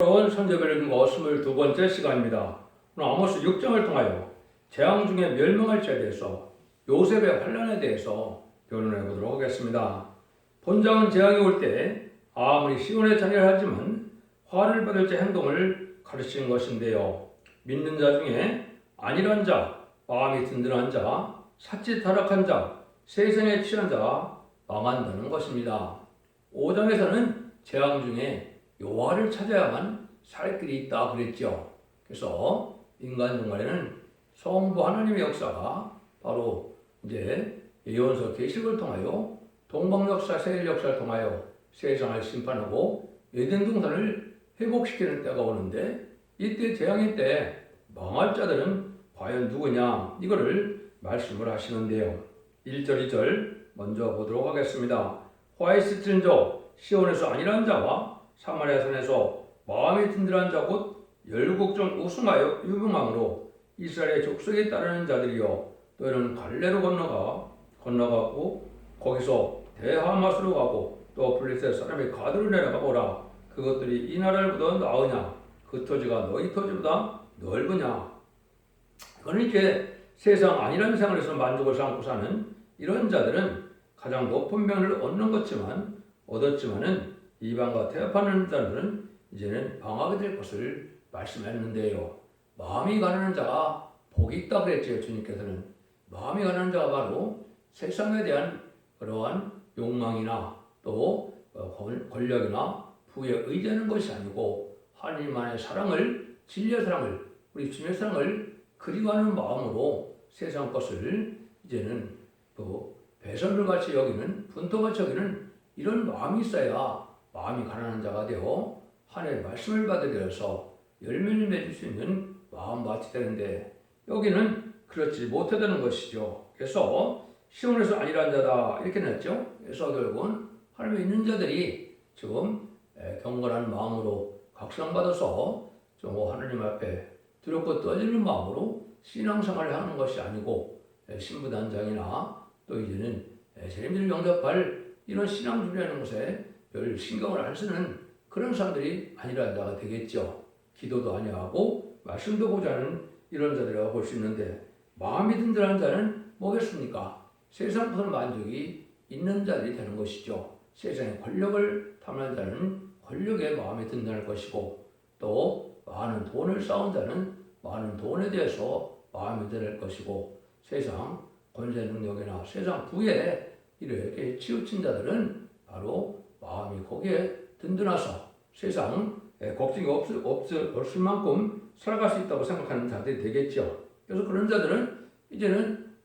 새로운 선제별 근거 22번째 시간입니다. 오늘 아모스 6장을 통하여 재앙 중에 멸망할 자에 대해서 요셉의 환난에 대해서 변론해 보도록 하겠습니다. 본장은 재앙이 올 때 아무리 시온의 자녀를 하지만 화를 받을 자 행동을 가르치는 것인데요. 믿는 자 중에 안일한 자, 마음이 든든한 자, 사치 타락한 자, 세상에 취한 자 망한다는 것입니다. 5장에서는 재앙 중에 여호와를 찾아야만 살 길이 있다 그랬죠. 그래서 인간 종말에는 성부 하나님의 역사가 바로 이제 예언서 계시록을 통하여 동방 역사, 세일 역사를 통하여 세상을 심판하고 에덴 동산을 회복시키는 때가 오는데, 이때 재앙의 때 망할 자들은 과연 누구냐, 이거를 말씀을 하시는데요. 1절 2절 먼저 보도록 하겠습니다. 화이스트린저 시온에서 안일한 자와 사마리아 산에서 마음이 든든한 자 곧 열국 중 우승하여 유명함으로 이스라엘의 족속에 따르는 자들이여, 너희는 갈레로 건너가고 거기서 대하마스로 가고 또 블레셋 사람의 가드로 내려가 보라. 그것들이 이 나라보다 나으냐? 그 토지가 너희 토지보다 넓으냐? 이거는 이제 세상 안일한 생활에서 만족을 삼고 사는 이런 자들은 가장 높은 명을 얻었지만은 이방과 태업하는 자들은 이제는 방하게 될 것을 말씀했는데요. 마음이 가난한 자가 복이 있다 그랬죠. 주님께서는 마음이 가난한 자가 바로 세상에 대한 그러한 욕망이나 또 권력이나 부에 의지하는 것이 아니고 하나님만의 사랑을, 진리의 사랑을, 우리 주님의 사랑을 그리워하는 마음으로 세상 것을 이제는 배설물 같이 여기는, 분토같이 여기는 이런 마음이 있어야 마음이 가난한 자가 되어 하나님의 말씀을 받으려서 열매를 맺을 수 있는 마음밭이 되는데, 여기는 그렇지 못하다는 것이죠. 그래서 시온에서 안일한 자다 이렇게 냈죠. 그래서 결국은 하나님에 있는 자들이 지금 경건한 마음으로 각성받아서 좀 하나님 앞에 두렵고 떨리는 마음으로 신앙생활을 하는 것이 아니고 신부단장이나 또 이제는 재림을 영접할 이런 신앙 준비하는 것에 별 신경을 안 쓰는 그런 사람들이 안일한 자가 되겠죠. 기도도 아니하고 말씀도 보지 않은 이런 자들이라고 볼 수 있는데, 마음이 든든한 자는 뭐겠습니까? 세상부터 만족이 있는 자들이 되는 것이죠. 세상의 권력을 탐하는 자는 권력에 마음이 든든할 것이고, 또 많은 돈을 쌓은 자는 많은 돈에 대해서 마음이 든든할 것이고, 세상 권세 능력이나 세상 부에 이렇게 치우친 자들은 바로 마음이 거기에 든든해서 세상 걱정이 없을 만큼 살아갈 수 있다고 생각하는 자들이 되겠죠. 그래서 그런 자들은 이제는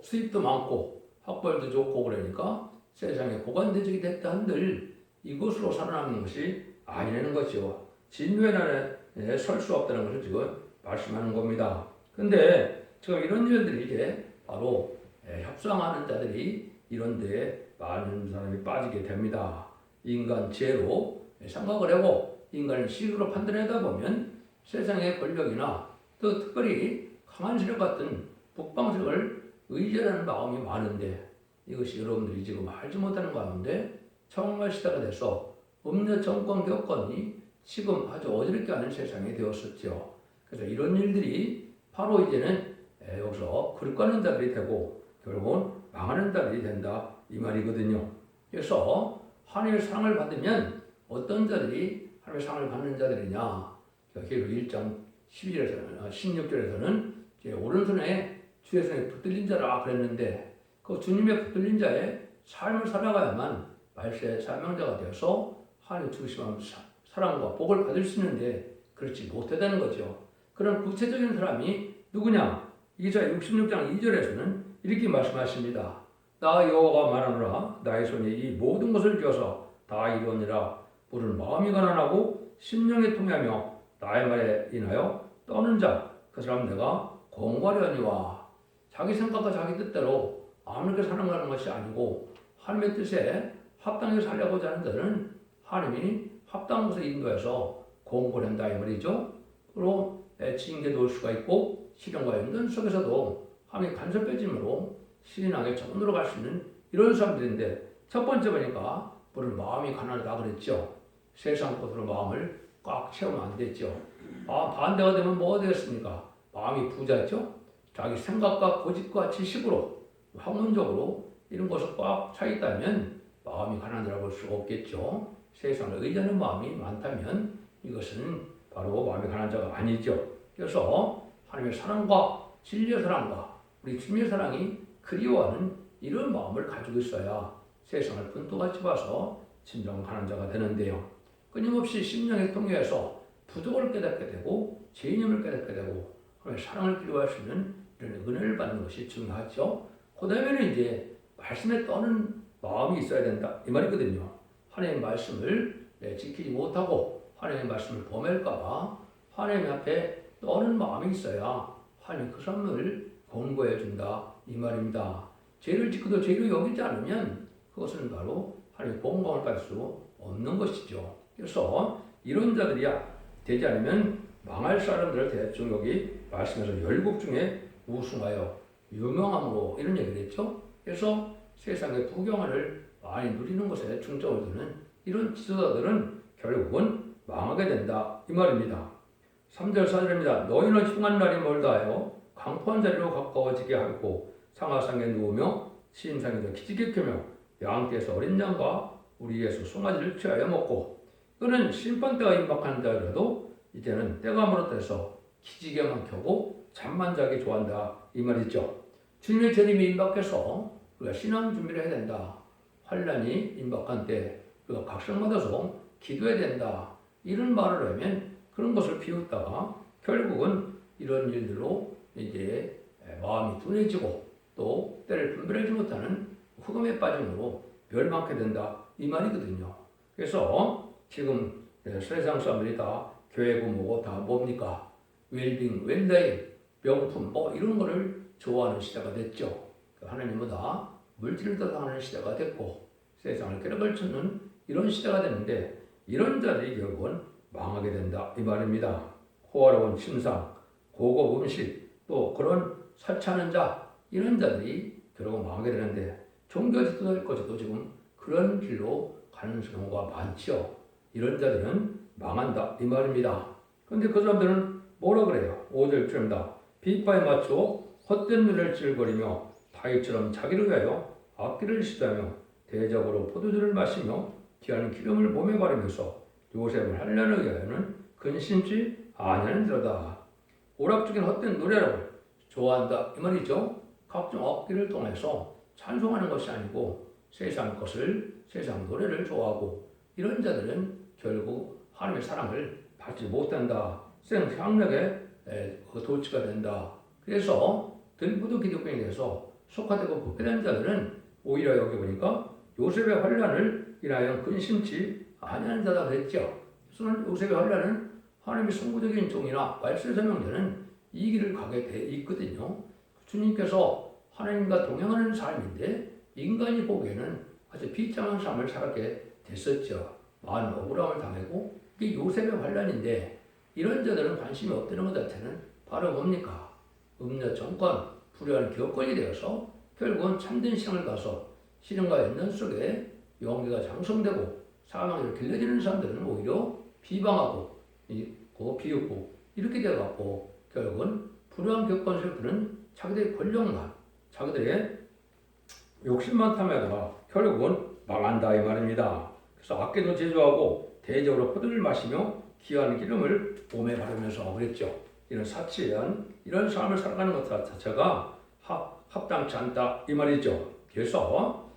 수입도 많고 학벌도 좋고 그러니까 세상에 고관대적이 됐다 한들 이것으로 살아남는 것이 아니라는 거죠. 진노의 날에 설 수 없다는 것을 지금 말씀하는 겁니다. 근데 지금 이런 일들이 이제 바로 협상하는 자들이 이런 데에 많은 사람이 빠지게 됩니다. 인간 죄로 생각을 하고 인간을 시기로 판단하다 보면 세상의 권력이나 또 특별히 강한 세력 같은 북방세력을 의지하는 마음이 많은데, 이것이 여러분들이 지금 알지 못하는 가운데 청말 시대가 돼서 법률 정권 교권이 지금 아주 어지럽게 하는 세상이 되었었죠. 그래서 이런 일들이 바로 이제는 여기서 그릇가는 자들이 되고 결국은 망하는 자들이 된다 이 말이거든요. 그래서 하나님의 사랑을 받으면 어떤 자들이 하나님의 사랑을 받는 자들이냐? 계시록 1장 16절에서는 오른손에 주의 손에 붙들린 자라 그랬는데, 그 주님의 붙들린 자의 삶을 살아가야만 말세의 사명자가 되어서 하나님의 주시는 사랑과 복을 받을 수 있는데 그렇지 못하다는 거죠. 그런 구체적인 사람이 누구냐? 이사야 66장 2절에서는 이렇게 말씀하십니다. 나 여호와가 말하노라. 나의 손이 이 모든 것을 지어서 다 이루었느라. 물은 마음이 가난하고 심령이 통하며 나의 말에 인하여 떠는 자, 그 사람 내가 공고하려니와. 자기 생각과 자기 뜻대로 아무렇게 살아가는 것이 아니고 하나님의 뜻에 합당하게 살려고자 하는 자는 하나님이 합당한 곳에 인도해서 공고를 한다 이 말이죠. 그리고 징계도 올 수가 있고 시련과 연단 속에서도 하나님의 간섭해짐으로 신앙의 정도로 갈 수 있는 이런 사람들인데, 첫 번째 보니까 물은 마음이 가난하다 그랬죠. 세상 것으로 마음을 꽉 채우면 안 되죠. 반대가 되면 뭐가 되겠습니까? 마음이 부자죠. 자기 생각과 고집과 지식으로 학문적으로 이런 것을 꽉 차 있다면 마음이 가난하다고 볼 수가 없겠죠. 세상을 의지하는 마음이 많다면 이것은 바로 마음이 가난한 자가 아니죠. 그래서 하나님의 사랑과 진리의 사랑과 우리 주님의 사랑이 그리워하는 이런 마음을 가지고 있어야 세상을 분도같이 봐서 진정 가난한 자가 되는데요. 끊임없이 심령의 통해서 부족을 깨닫게 되고 죄인임을 깨닫게 되고 하나님의 사랑을 그리워할 수 있는 이런 은혜를 받는 것이 중요하죠. 그 다음에는 이제 말씀에 떠는 마음이 있어야 된다 이 말이거든요. 하나님의 말씀을 지키지 못하고 하나님의 말씀을 범할까봐 하나님 앞에 떠는 마음이 있어야 하나님 그 사람을 권고해 준다 이 말입니다. 죄를 짓고도 죄로 여기지 않으면 그것은 바로 하나님의 공감을 받을 수 없는 것이죠. 그래서 이런 자들이야 되지 않으면 망할 사람들을 대충 여기 말씀에서 열국 중에 우승하여 유명함으로 이런 얘기를 했죠. 그래서 세상의 부경화를 많이 누리는 것에 중점을 두는 이런 지도자들은 결국은 망하게 된다 이 말입니다. 3절 4절입니다. 너희는 흉한 날이 멀다 하여 강포한 자리로 가까워지게 하고 상하상에 누우며 시임상에서 기지개 켜며 양떼에서 어린 양과 우리에서 송아지를 취하여 먹고 그는 심판때가 임박한 자라도 이제는 때가 멀었다해서 기지개만 켜고 잠만 자기 좋아한다 이 말이죠. 주님의 재림이 임박해서 우리가 신앙 준비를 해야 된다. 환란이 임박한 때 우리가 각성받아서 기도해야 된다. 이런 말을 하면 그런 것을 비웃다가 결국은 이런 일들로 이제 마음이 둔해지고 또 때를 분별하지 못하는 흑암에 빠짐으로 멸망하게 된다 이 말이거든요. 그래서 지금 세상 사람들이 다 교회 부모고 다 뭡니까? 웰빙, 웰다잉, 명품 뭐 이런 거를 좋아하는 시대가 됐죠. 하나님보다 물질을 더 당하는 시대가 됐고 세상을 꾀락을 쳤는 이런 시대가 됐는데 이런 자들이 결국은 망하게 된다 이 말입니다. 호화로운 침상, 고급 음식 또 그런 사치하는 자 이런 자들이 결국 망하게 되는데 종교 지도자들까지도 지금 그런 길로 가는 경우가 많죠. 이런 자들은 망한다 이 말입니다. 그런데 그 사람들은 뭐라 그래요? 5절 주입니다. 비파에 맞추어 헛된 눈을 찔거리며 다윗처럼 자기를 위하여 악기를 시도하며 대적으로 포도주를 마시며 귀한 기름을 몸에 바르면서 요셉을 환난을 위하여는 근심치 아니하는지로다. 오락적인 헛된 노래를 좋아한다 이 말이죠. 각종 악기를 통해서 찬송하는 것이 아니고 세상 것을 세상 노래를 좋아하고 이런 자들은 결국 하나님의 사랑을 받지 못한다. 생향락에 도취가 된다. 그래서 들부도 기독교에 대해서 속화되고 부패된 자들은 오히려 여기 보니까 요셉의 환난을 인하여 근심치 아니하는 자다 그랬죠. 그래서 요셉의 환난은 하나님의 선구적인 종이나 말세 설명자는 이 길을 가게 돼 있거든요. 주님께서 하나님과 동행하는 삶인데 인간이 보기에는 아주 비참한 삶을 살게 됐었죠. 많은 억울함을 당하고 이게 요셉의 환난인데 이런 자들은 관심이 없다는 것 자체는 바로 뭡니까? 음녀 정권, 불효한 기업권이 되어서 결국은 참된 신앙을 가서 신앙과 연단 속에 영계가 장성되고 사망으로 길러지는 사람들은 오히려 비방하고 비웃고 이렇게 되어갖고 결국은 불효한 기업권을 부는 자기들의 권력만 자기들의 욕심만 탐하다가 결국은 망한다 이 말입니다. 그래서 악기도 제조하고 대적으로 포도를 마시며 귀한 기름을 몸에 바르면서 그랬죠. 이런 사치한 이런 삶을 살아가는 것 자체가 합당치 않다 이 말이죠. 그래서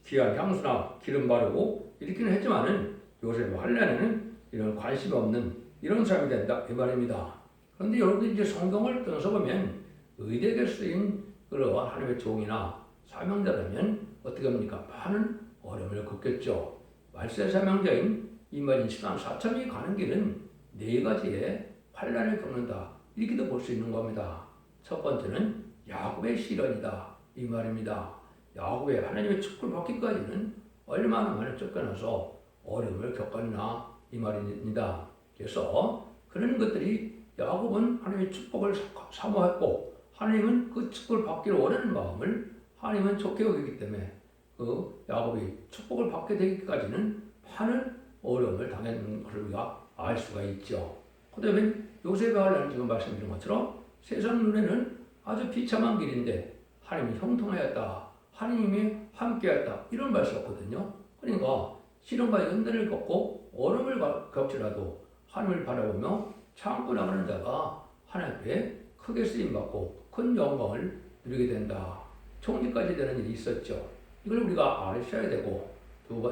귀한 향수나 기름 바르고 이렇게는 했지만은 요셉의 환난에는 이런 관심이 없는 이런 사람이 된다 이 말입니다. 그런데 여러분들 이제 성경을 떠서보면 의대에 쓰인 그런 하나님의 종이나 사명자라면 어떻게 합니까? 많은 어려움을 겪겠죠. 말세 사명자인 이말인 신앙 4참이 가는 길은 네 가지의 환난을 겪는다. 이렇게도 볼 수 있는 겁니다. 첫 번째는 야곱의 시련이다. 이 말입니다. 야곱의 하나님의 축복을 받기까지는 얼마나 많이 쫓겨나서 어려움을 겪었나 이 말입니다. 그래서 그런 것들이 야곱은 하나님의 축복을 사모했고 하나님은 그 축복을 받기를 원하는 마음을 하나님은 좋게 여기기 때문에 그 야곱이 축복을 받게 되기까지는 많은 어려움을 당하는 것을 우리가 알 수가 있죠. 그다음에 요셉의 환란은 지금 말씀드린 것처럼 세상 눈에는 아주 비참한 길인데 하나님이 형통하였다. 하나님이 함께했다. 이런 말씀이었거든요. 그러니까 시련과 연단을 겪고 어려움을 겪지라도 하나님을 바라보며 참고 나가는 자가 하나님께 크게 쓰임받고 큰 영광을 누리게 된다. 총리까지 되는 일이 있었죠. 이걸 우리가 아셔야 되고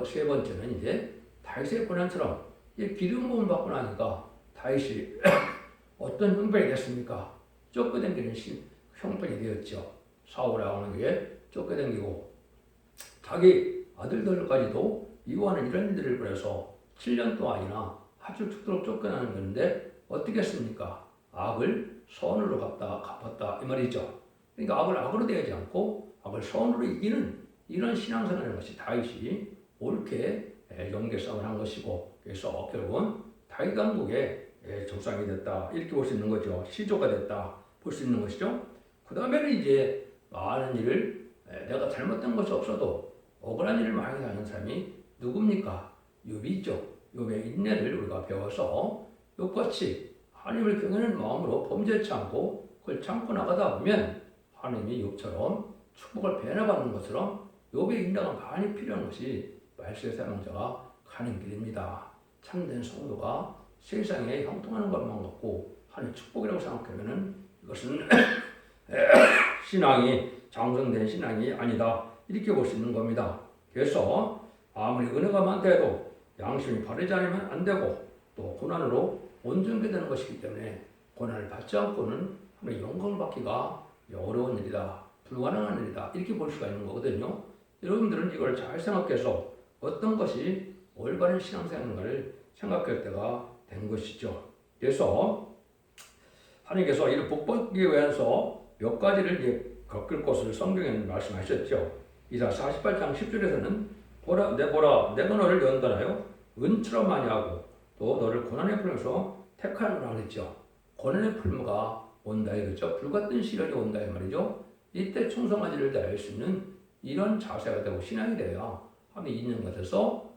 세 번째는 이제 다윗의 고난처럼 기름 부음 받고 나니까 다윗이 어떤 형편이 됐습니까? 쫓겨다니는 형편이 되었죠. 사울의 왕에게 쫓겨다니고 자기 아들들까지도 이와는 이런 일들을 벌여서 7년 동안이나 아주 죽도록 쫓겨나는 건데 어떻게 했습니까? 악을 선으로 갚았다 이 말이죠. 그러니까 악을 악으로 대하지 않고 악을 선으로 이기는 이런 신앙생활을 것이 다윗이 옳게 영계성을 한 것이고 그래서 결국은 다윗 왕국의 조상이 됐다 이렇게 볼 수 있는 거죠. 시조가 됐다 볼 수 있는 것이죠. 그 다음에는 이제 많은 일을 내가 잘못된 것이 없어도 억울한 일을 많이 하는 사람이 누굽니까? 욥이죠. 욥의 인내를 우리가 배워서 욥같이 하나님을 경외하는 마음으로 범죄치 않고 그걸 참고 나가다 보면 하나님이 욥처럼 축복을 배나받는 것처럼 욥의 인내가 많이 필요한 것이 말세의 사명자가 가는 길입니다. 참된 성도가 세상에 형통하는 것만 갖고 하나님 축복이라고 생각하면은 이것은 신앙이 장성된 신앙이 아니다 이렇게 볼 수 있는 겁니다. 그래서 아무리 은혜가 많다 해도 양심이 바르지 않으면 안 되고 또 고난으로 온전케 되는 것이기 때문에 고난을 받지 않고는 하나님의 영광을 받기가 어려운 일이다 불가능한 일이다 이렇게 볼 수가 있는 거거든요. 여러분들은 이걸 잘 생각해서 어떤 것이 올바른 신앙생활인가를 생각할 때가 된 것이죠. 그래서 하나님께서 이를 복받기 위해서 몇 가지를 겪을 것을 성경에 말씀하셨죠. 이사 48장 10절에서는 보라 내가 너를 연단하여 은처럼 많이 하고 또 너를 고난의 풀면서 택하노라 그랬죠. 고난의 풀무가 온다 이거죠. 불같은 시련이 온다 이 말이죠. 이때 충성하지를 다할 수 있는 이런 자세가 되고 신앙이 돼야 하나님 있는 것에서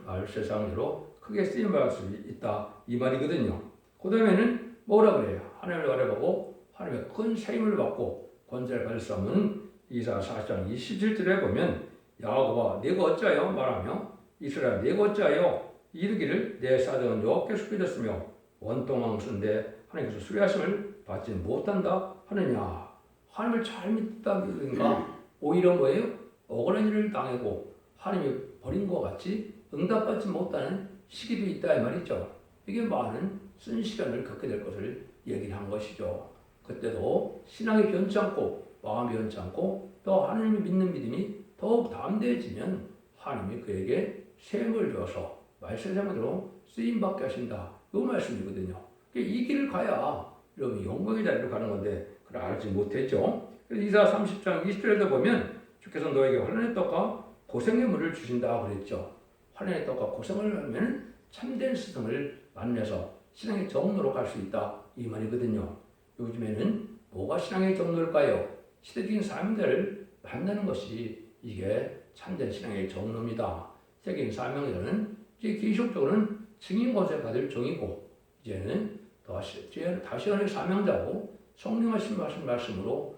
말세상으로 크게 쓰임받을 수 있다 이 말이거든요. 그 다음에는 뭐라 그래요? 하나님을 바라보고 하나님의 큰 세임을 받고 권세를 받을 수 없는 이사 4장 27절에 보면 야고보아 네가 어찌하여 말하며 이스라엘 네가 어찌하여 이르기를 내 사정은 여호와께서 삐졌으며 원통한 것인데 하나님께서 수리하심을 받지 못한다 하느냐. 하나님을 잘 믿다 그러니까 오히려 뭐예요? 억울한 일을 당하고 하나님이 버린 것 같이 응답받지 못하는 시기도 있다 이 말이죠. 이게 많은 쓴 시련을 겪게 될 것을 얘기를 한 것이죠. 그때도 신앙이 변치 않고 마음이 변치 않고 또 하나님을 믿는 믿음이 더욱 담대해지면 하나님이 그에게 셈을 주어서 말세상으로 쓰임받게 하신다. 이 말씀이거든요. 이 길을 가야 여러분 영광의 자리로 가는 건데 그걸 알지 못했죠. 그래서 이사 30장 20절에도 보면 주께서 너에게 환난의 떡과 고생의 물을 주신다 그랬죠. 환난의 떡과 고생을 하면 참된 스승을 만나서 신앙의 정로로 갈 수 있다 이 말이거든요. 요즘에는 뭐가 신앙의 정로일까요? 시대적인 사명자를 만나는 것이 이게 참된 신앙의 정로입니다. 세계인 사명자는 이제 기술적으로는 증인 권세 받을 종이고 이제는 다시 하나의 사명자고 성령 하신 말씀으로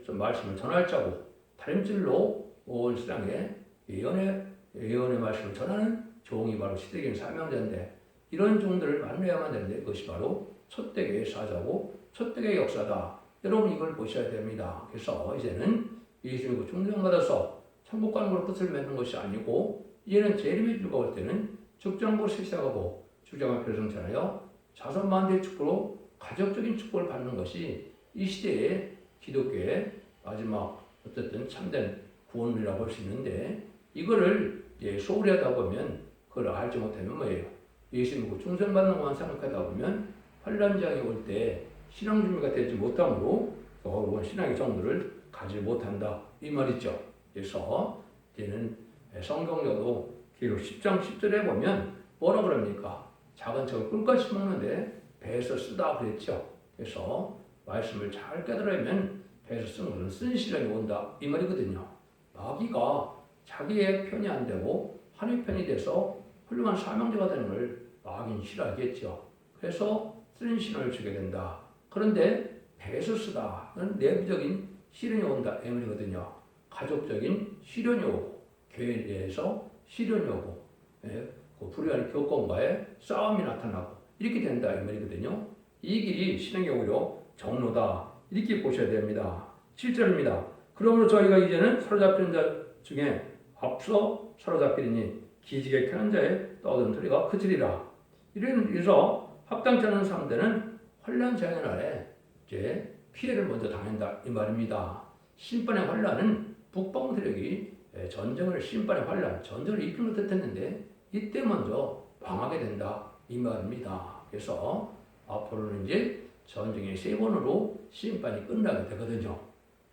말씀을 전할 자고 다림질로 온 신앙에 예언의 말씀을 전하는 종이 바로 시대적인 사명자인데 이런 종들을 만나야만 되는데 그것이 바로 첫대교의 사자고 첫대교의 역사다. 여러분 이걸 보셔야 됩니다. 그래서 이제는 예수 믿고 중생받아서 천국 가는 걸 끝을 맺는 것이 아니고 이제는 재림의 주가 올 때는 죽정고 시작하고 주정한 별성전하여 자손만대의 축복으로 가족적인 축복을 받는 것이 이 시대의 기독교의 마지막 어쨌든 참된 구원이라고 볼 수 있는데 이거를 이제 소홀히 하다 보면 그걸 알지 못하면 뭐예요? 예수 믿고 중생받는 것만 생각하다 보면 환란장이 올 때 신앙 준비가 되지 못함으로 결국은 신앙의 정도를 가지 못한다 이 말이죠. 그래서 이제는 성경에도 기록 10장 10절에 보면 뭐라 그럽니까? 작은 척을 꿀같이 먹는데 배에서 쓰다 그랬죠. 그래서 말씀을 잘 깨달으면 배에서 쓰는 것은 쓴 시련이 온다 이 말이거든요. 마귀가 자기의 편이 안 되고 하나님의 편이 돼서 훌륭한 사명자가 되는 걸 마귀는 싫어하겠죠. 그래서 쓰는 신호를 주게 된다. 그런데 배에서 쓰다는 내부적인 시련이 온다 이 말이거든요. 가족적인 시련이 오고 교회에 대해서 시련이 오고 그 불의한 교권과의 싸움이 나타나고 이렇게 된다 이 말이거든요. 이 길이 신앙의 오히려 정로다 이렇게 보셔야 됩니다. 7절입니다. 그러므로 저희가 이제는 사로잡히는 자 중에 앞서 사로잡히리니 기지개 켜는 자의 떠드는 소리가 그치리라. 이래서 합당치 않은 사람들은 환난 장애 아래 이제 피해를 먼저 당한다 이 말입니다. 심판의 환난은 북방 세력이 전쟁을 심판의 환난, 전쟁을 이끌 못했는데 이때 먼저 망하게 된다 이 말입니다. 그래서 앞으로는 이제 전쟁의 3번으로 심판이 끝나게 되거든요.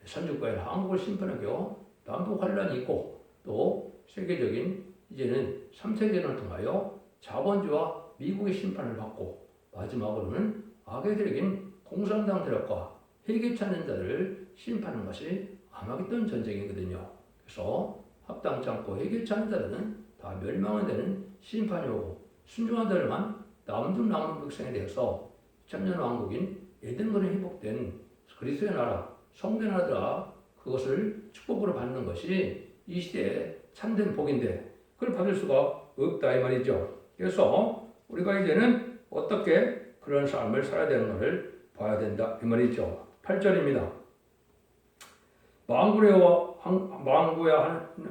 선주과의 한국을 심판하고 남북 환란이 있고 또 세계적인 이제는 3세계를 통하여 자본주의와 미국의 심판을 받고 마지막으로는 악의 세력인 공산당 세력과 회개 찾는 자들을 심판하는 것이 아마겟돈 전쟁이거든요. 그래서 합당치 않고 회개 찾는 자들은 다 멸망이 되는 심판이 오고 순종한 자들만 남은 백성에 대해서 천년 왕국인 에덴권에 회복된 그리스도의 나라, 성된 나라가 그것을 축복으로 받는 것이 이 시대의 참된 복인데 그걸 받을 수가 없다 이 말이죠. 그래서 우리가 이제는 어떻게 그런 삶을 살아야 되는 것을 봐야 된다 이 말이죠. 8절입니다. 만구의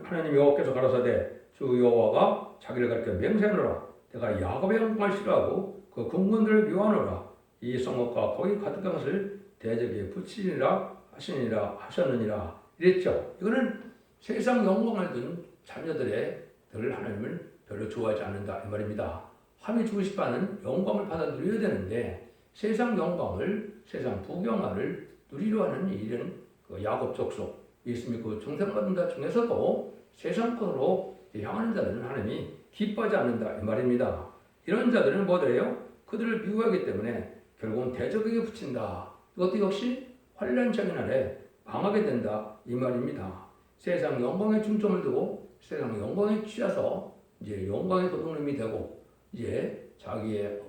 하나님 여호와께서 가라사대 주 여호와가 자기를 가리켜 맹세하노라. 내가 야곱의 영광을 싫어하고 그 군군들을 미워하노라. 이 성읍과 거기 가득한 것을 대적에 붙이니라 하셨느니라 이랬죠. 이거는 세상 영광을 둔 자녀들의 하나님을 별로 좋아하지 않는다 이 말입니다. 함이 주고 싶어하는 영광을 받아 누려야 되는데 세상 영광을 세상 부경화를 누리려 하는 일은 그 야곱 족속 예수 믿고 정상받은 자 중에서도 세상 것으로 향하는 자들은 하나님이 기뻐하지 않는다 이 말입니다. 이런 자들은 뭐래요? 그들을 미워하기 때문에 결국은 대적에게 붙인다. 이것도 역시 환난적인 날에 망하게 된다 이 말입니다. 세상 영광에 중점을 두고 세상 영광에 취해서 이제 영광의 도둑놈이 되고 이제 자기의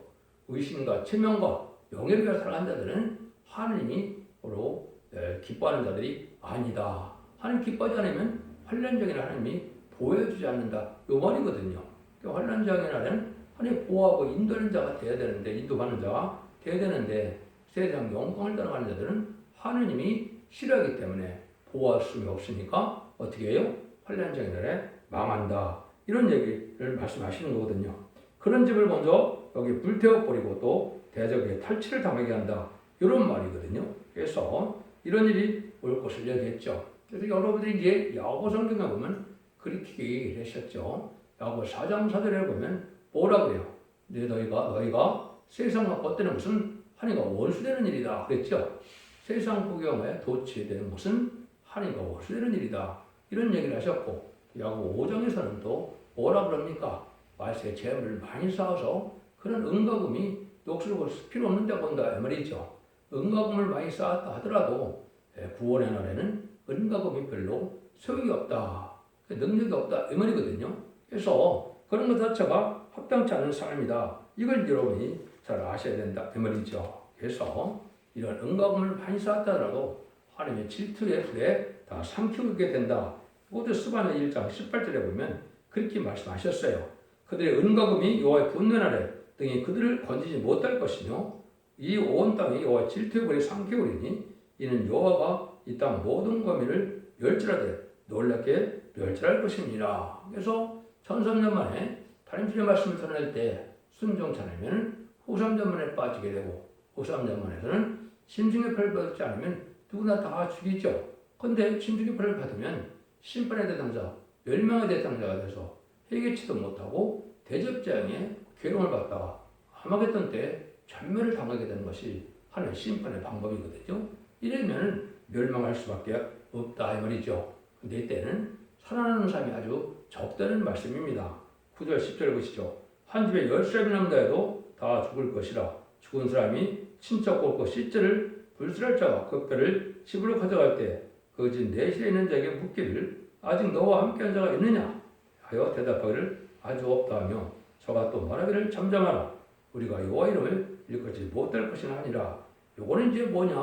의심과 체면과 명예를 위해 살아가는 자들은 하나님이로 기뻐하는 자들이 아니다. 하나님 기뻐하지 않으면 환난적인 하나님이 보여주지 않는다 이 말이거든요. 환난적인 날에는 하나님 보호하고 인도하는 자가 돼야 되는데 인도하는 자가 돼야 되는데 세상 영광을 따라가는 자들은 하나님이 싫어하기 때문에 보호할 수가 없으니까 어떻게 해요? 환난적인 날에 망한다. 이런 얘기를 말씀하시는 거거든요. 그런 집을 먼저 여기 불태워버리고 또 대적에 탈취를 당하게 한다. 이런 말이거든요. 그래서 이런 일이 올 것을 얘기했죠. 그래서 여러분들이 이제 야고보 성경에 보면 그렇게 하셨죠. 야고보 4장 4절에 보면 뭐라 그래요? 너희가 세상과 뻗드는 것은 하나님과 원수되는 일이다. 그랬죠. 세상 구경에 도취되는 것은 하나님과 원수되는 일이다. 이런 얘기를 하셨고 야고보 5장에서는 또 뭐라 그럽니까? 말세에 재물을 많이 쌓아서 그런 은가금이 녹슬고 필요 없는 데 본다 이 말이죠. 은가금을 많이 쌓았다 하더라도 구원의 날에는 은가금이 별로 소용이 없다. 능력이 없다 이 말이거든요. 그래서 그런 것 자체가 합당치 않은 삶이다. 이걸 여러분이 잘 아셔야 된다 이 말이죠. 그래서 이런 은가금을 많이 쌓았다 하더라도 하나님의 질투의 불에 다 삼키게 된다. 이것도 스바냐 1장 18절에 보면 그렇게 말씀하셨어요. 그들의 은가금이 여호와의 분노 날에 등이 그들을 건지지 못할 것이며 이 온 땅이 여호와의 질투의 불에 삼켜오리니 이는 여호와가 이 땅 모든 거미를 멸절하되 놀랍게 멸절할 것입니다. 그래서 1300년 만에 다림질의 말씀을 전할 때 순종치 않으면 후삼전만에 빠지게 되고 후삼전만에서는 심중의 표를 받지 않으면 누구나 다 죽이죠. 그런데 심중의 표를 받으면 심판의 대상자, 멸망의 대상자가 돼서 회개치도 못하고 대접장에 괴로움을 받다가 아마겟돈 때 전멸을 당하게 되는 것이 하나님의 심판의 방법이거든요. 이러면 멸망할 수밖에 없다 이 말이죠. 근데 이때는 살아나는 삶이 아주 적다는 말씀입니다. 9절 10절 보시죠. 한 집에 10사람이 남다 해도 다 죽을 것이라. 죽은 사람이 친척 곱고 시체를 불술할 자가 그 뼈를 집으로 가져갈 때 그 집 내실에 있는 자에게 묻기를 아직 너와 함께한 자가 있느냐 하여 대답하기를 아주 없다 하며 저가 또 말하기를 잠잠하라. 우리가 여호와 이름을 일컫지 못할 것이나 하니라. 요거는 이제 뭐냐?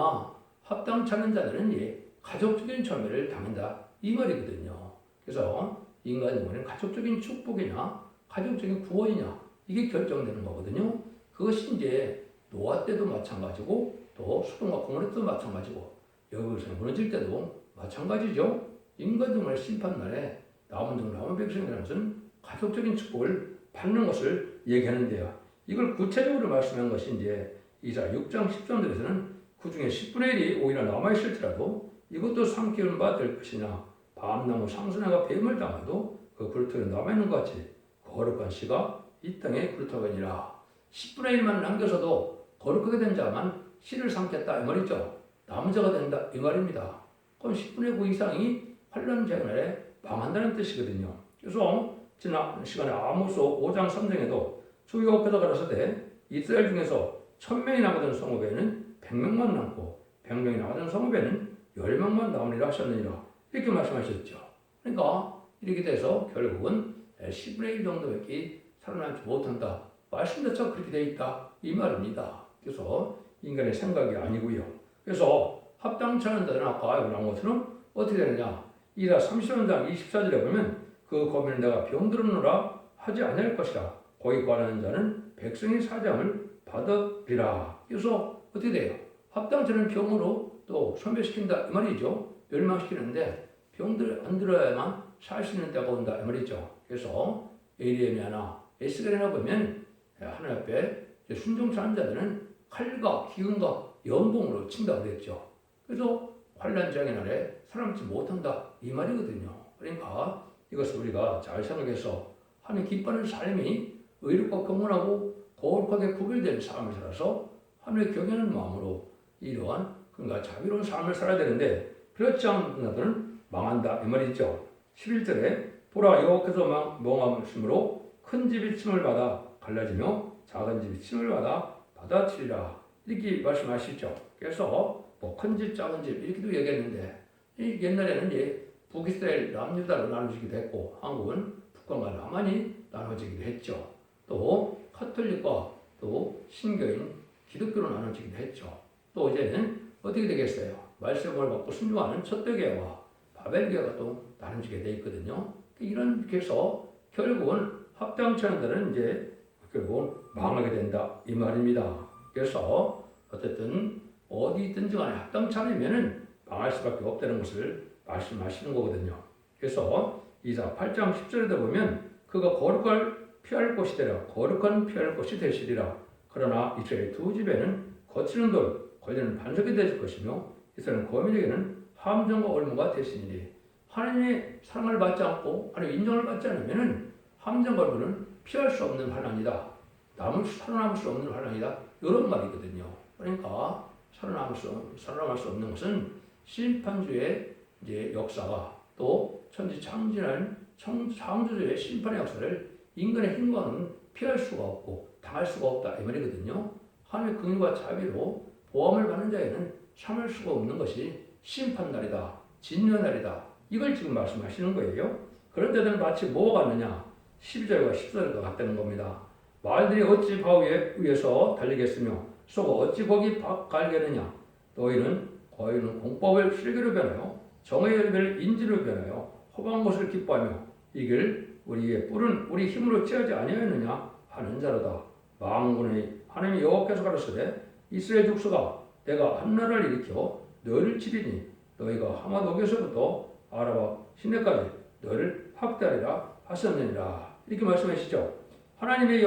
합당치 않은 자들은 가족적인 절멸을 당한다 이 말이거든요. 그래서 인간 영혼은 가족적인 축복이냐 가족적인 구원이냐 이게 결정되는 거거든요. 그것이 이제 노아 때도 마찬가지고 또 소돔과 고모라 때도 마찬가지고 여기서 무너질 때도 마찬가지죠. 인간 영혼의 심판날에 남은 백성이라는 것은 가족적인 축복을 받는 것을 얘기하는데요. 이걸 구체적으로 말씀한 것이 이제 이사 6장 10절에서는 그 중에 10분의 1이 오히려 남아있을지라도 이것도 삼키는 바 될 것이냐 밤나무 상선화가 뱀을 당해도 그 굴뚝에 남아있는 것 같이 거룩한 씨가 이 땅에 굴뚝이니라. 10분의 1만 남겨서도 거룩하게 된 자만 씨를 삼켰다 이 말이죠. 남은 자가 된다 이 말입니다. 그럼 10분의 9 이상이 환난 재난에 망한다는 뜻이거든요. 그래서 지난 시간에 아모스 5장 3장에도 주 여호와께서 가라사대 이스라엘 중에서 1000명이 남아든 성읍에는 100명만 남고 100명이 남아든 성읍에는 10명만 남으리라 하셨느니라 이렇게 말씀하셨죠. 그러니까 이렇게 돼서 결국은 10분의 1 정도밖에 살아남지 못한다. 말씀 자체가 그렇게 되어 있다 이 말입니다. 그래서 인간의 생각이 아니고요. 그래서 합당치 않은 자들은 아까 나온 것처럼 어떻게 되느냐 이사 30장 24절에 보면 그 거민은 내가 병들었노라 하지 아니할 것이라 거기 관하는 자는 백성의 사장을 받으리라. 그래서 어떻게 돼요? 합당치 않은 병으로 또 소멸시킨다 이 말이죠. 멸망시키는데 병들 안 들어야만 살 수 있는 때가 온다 이 말이죠. 그래서 에리에미아나 에스겔이나 보면 하나님 앞에 순종치 않은 자들은 칼과 기근과 연봉으로 친다 그랬죠. 그래서 환난장의 날에 살아남지 못한다 이 말이거든요. 그러니까 이것을 우리가 잘 생각해서 하나님 기뻐하는 삶이 의롭고 경건하고 거룩하게 구별된 삶을 살아서 하나님의 경외하는 마음으로 이러한 그러니까 자비로운 삶을 살아야 되는데 그렇지 않은 자들은 망한다 이 말이죠. 11절에 보라 여호와께서 명하심으로 큰 집이 침을 받아 갈라지며 작은 집이 침을 받아 받아치리라 이렇게 말씀하시죠. 그래서 뭐 큰 집 작은 집 이렇게도 얘기했는데 이 옛날에는 북이스라엘 남유다로 나눠지기도 했고 한국은 북한과 남한이 나눠지기도 했죠. 또 카톨릭과 또 신교인 기독교로 나눠지기도 했죠. 또 이제는 어떻게 되겠어요? 말씀을 받고 순종하는 첫대교회와 바벨교회가 또 나눠지게 돼 있거든요. 이런 해서 결국은 합당치 않은 자는 이제 결국은 망하게 된다 이 말입니다. 그래서 어쨌든 어디 있든지 간에 합당치 않으면은 망할 수밖에 없다는 것을 말씀하시는 거거든요. 그래서 이사 8장 10절에도 보면 그가 거룩할 피할 곳이 되라 거룩한 피할 곳이 되시리라. 그러나 이스라엘 두 집에는 거치는 돌 걸리는 반석이 되실 것이며 이스라엘 거민에게는 함정과 얼무가 되시니리. 하나님의 사랑을 받지 않고 하나님의 인정을 받지 않으면은 함정과 얼무는 피할 수 없는 환난이다. 살아남을 수 없는 환난이다. 이런 말이거든요. 그러니까 살아남을 수 없는 것은 심판주의 이제 역사가 또 천지 창조주의 심판의 역사를 인간의 힘과는 피할 수가 없고 당할 수가 없다 이 말이거든요. 하나님의 긍휼과 자비로 보험을 받는 자에는 참을 수가 없는 것이 심판날이다, 진노날이다. 이걸 지금 말씀하시는 거예요. 그런 자들은 마치 뭐가 같느냐? 12절과 14절과 같다는 겁니다. 말들이 어찌 바위 위에서 달리겠으며 소가 어찌 거기 갈겠느냐? 너희는 공법을 슬기로 변하여 정의 열매를 인지로 변하여 허방 것을 기뻐하며 이길 우리의 뿔은 우리 힘으로 취하지 아니하였느냐 하는 자로다. 만군의 하나님 여호와께서 가라사대 이스라엘 족속아 내가 한 나라를 일으켜 너를 치리니 너희가 하마독에서부터 아라바 시내까지 너를 확대하리라 하셨느니라. 이렇게 말씀하시죠. 하나님의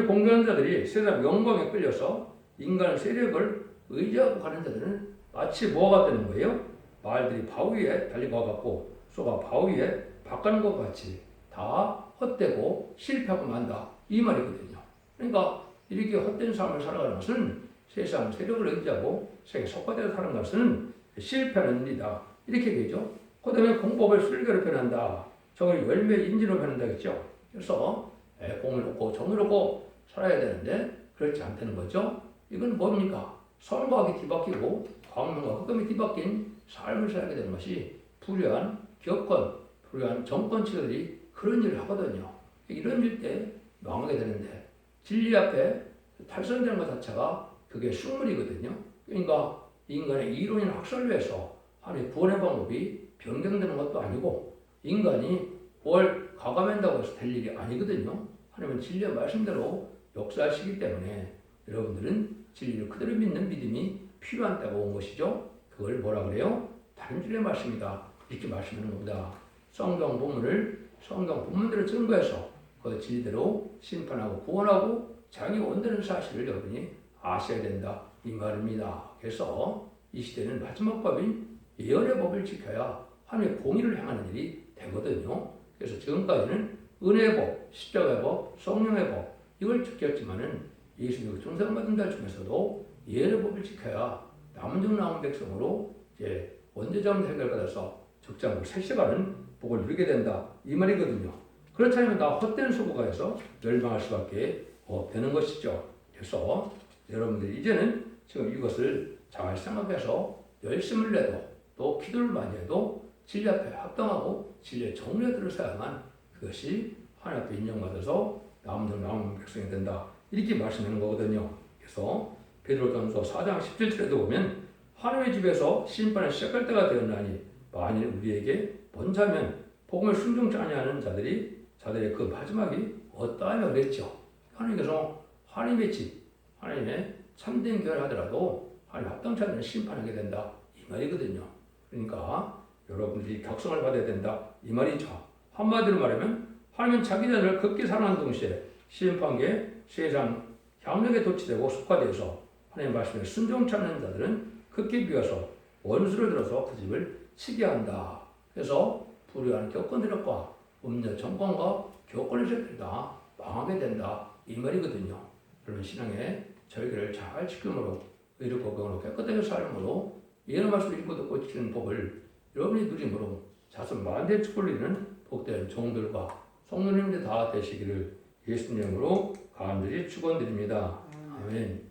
공경하는 자들이 세상 영광에 끌려서 인간의 세력을 의지하고 가는 자들은 마치 뭐가 되는 거예요? 말들이 바위 위에 달린 것 같고 소가 바위 위에 바가는 것 같이 다 헛되고 실패하고 만다 이 말이거든요. 그러니까 이렇게 헛된 삶을 살아가는 것은 세상 세력을 의지하고 세계 속화되어 사는 것은 실패하는 일이다 이렇게 되죠. 그 다음에 공법을 슬기로 변한다. 정을 열매 인지로 변한다겠죠. 그래서 공을 놓고 정을 놓고 살아야 되는데 그렇지 않다는 거죠. 이건 뭡니까? 선과학이 뒤바뀌고 광명과 흑암이 뒤바뀐 삶을 살게 되는 것이 불의한 정권 지도들이 그런 일을 하거든요. 이런 일 때 망하게 되는데 진리 앞에 탈선되는 것 자체가 그게 숙물이거든요. 그러니까 인간의 이론이나 학설로 해서 하나님의 구원의 방법이 변경되는 것도 아니고 인간이 뭘 가감한다고 해서 될 일이 아니거든요. 하나님은 진리의 말씀대로 역사하시기 때문에 여러분들은 진리를 그대로 믿는 믿음이 필요한 때가 온 것이죠. 그걸 뭐라 그래요? 다른 줄의 말씀이다. 이렇게 말씀하는 겁니다. 성경 본문대로 증거해서 그 진리대로 심판하고 구원하고 자기 온다는 사실을 여러분이 아셔야 된다. 이 말입니다. 그래서 이 시대는 마지막 법인 예언의 법을 지켜야 하나님의 공의를 행하는 일이 되거든요. 그래서 지금까지는 은혜의 법, 십자가의 법, 성령의 법 이걸 지켰지만은 예수님의 중생받은 자 중에서도 예언의 법을 지켜야 남은 중 남은 백성으로 이제 원죄자문 해결받아서 적장으로 세시가는 복을 누리게 된다 이 말이거든요. 그렇지 않으면 나 헛된 수고가 해서 멸망할 수밖에 없는 것이죠. 그래서 여러분들이 이제는 지금 이것을 잘 생각해서 열심을 내도 또 기도를 많이 해도 진리 앞에 합당하고 진리의 정리에 들어서야만 그것이 하나님 앞에 인정받아서 남은 백성이 된다. 이렇게 말씀하는 거거든요. 그래서 베드로전서 4장 17절에도 보면 하나님의 집에서 심판을 시작할 때가 되었나니 만일 우리에게 먼저하면 복음을 순종치 아니하는 자들의 그 마지막이 어떠하며 그랬죠. 하나님께서 하나님의 집, 하나님의 참된 교회를 하더라도 하나님 합당치 않는 심판하게 된다. 이 말이거든요. 그러니까 여러분들이 격성을 받아야 된다. 이 말이죠. 한마디로 말하면 하나님은 자기 자들을 극히 사랑하는 동시에 심판계 세상 향력에 도취되고 속화되어서 하나님 말씀에 순종치 않는 자들은 극히 비워서 원수를 들어서 그 집을 치게 한다. 그래서 불의한 교권들과 음녀 정권과 교권의 세력들이 다 망하게 된다. 이 말이거든요. 그러면 신앙의 절개를 잘 지킴으로 의를 고병으로 깨끗하게 삶으로 예언의 말씀을 읽고 듣고 지키는 법을 여러분이 누림으로 자손 만대의 축복을 이루는 복된 종들과 성도님들 다 되시기를 예수님 이름으로 간절히 축원드립니다. 아멘.